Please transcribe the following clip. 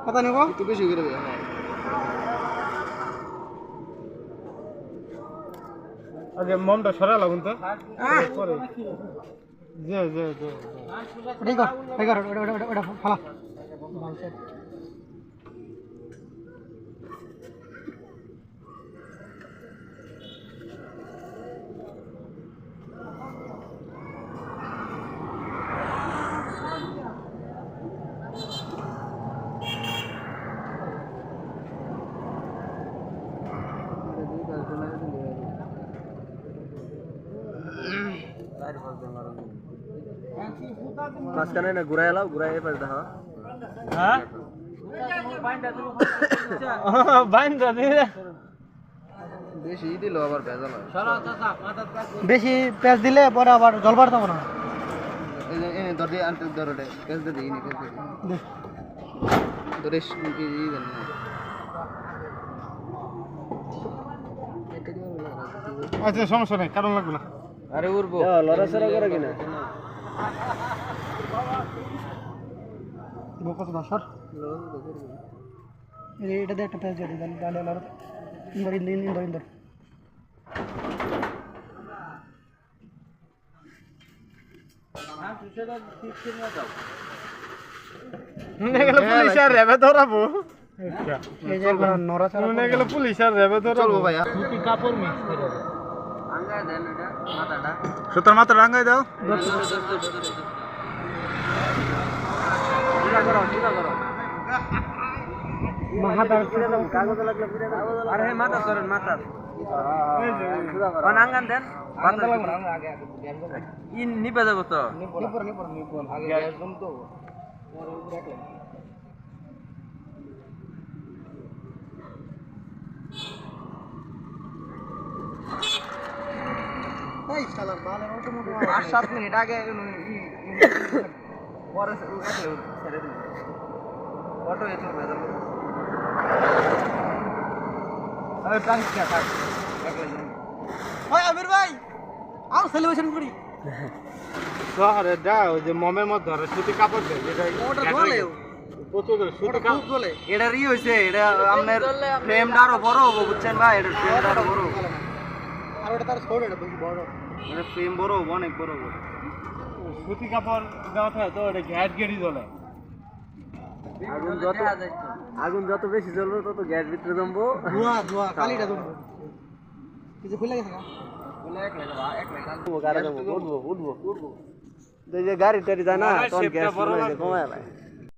কথা নেব একটু বেশি করে দেবে আগে মমটা সরা লাগুন তো পরে যে ঠিক আছে ওটা ফালা মাঝখানে না ঘুরাই এলাও ঘুরাই এ পাশে দেখা হ্যাঁ বাইন্দা দিলে বেশি দিল আবার ভেজাল হয় বেশি পেঁয়াজ দিলে পরে আবার জল বাড়তাম না এই যে এনে ধরে আনতে ধরে কেস দে দিই নি কেস দে ধরে ই দেন না আচ্ছা সমস্যা নেই কারণ লাগবে না আরে উড়বো লড়াছড়া করে কিনা কত না স্যার এটা দিয়ে একটা পেঁয়াজ দিয়ে দিন ডালে আর ইন্দর পুলিশ আর রেবে ধরাবো এই যে নড়া ছাড়া মনে গেল পুলিশ আর রেবে ধরাবো চলবো ভাই সুতি কাপড় মিক্স করে দাও আঙ্গায় দেন এটা মাথাটা সুতার মাথা রাঙ্গাই দাও চিন্তা করো মাথা কাগজ লাগলে ফিরে দাও আরে মাথা করেন মাথা কোন আঙ্গান দেন মাথা লাগবে না আগে ইন নিপে দেব তো নিপর আগে গ্যাস জম তো পরে উপরে রাখলাম এই শালা বালের অটো মোটো 8-7 মিনিট আগে পরে ছেড়ে দিন অটো এত ভেজাল আরে ট্রান্স কে থাক ওই আমির ভাই আও সেলিব্রেশন করি শহরে যাও যে মমের মধ্যে ধরে সুতি কাপড় দেয় যেটা ওটা জ্বলে প্রচুর সুতি কাপড় জ্বলে এটা ই হইছে এটা আপনার ফ্রেমটা আরো বড় হবে বুঝছেন ভাই এটা ফ্রেমটা আরো বড় আর ওটা তার ছোট এটা বেশি বড় এটা ফ্রেম বড় হবে অনেক বড় হবে সুতি কাপড় দেওয়া থাকে তো এটা ঘ্যাট গেড়ি জ্বলে আগুন যত বেশি জ্বলবে তত গ্যাস ভিতরে জমবো ধোয়া কালিটা ধরবো কিছু খুলে গেছে না উঠবো উঠবো এই যে গাড়ি টাড়ি যায় না তখন গ্যাস কমায়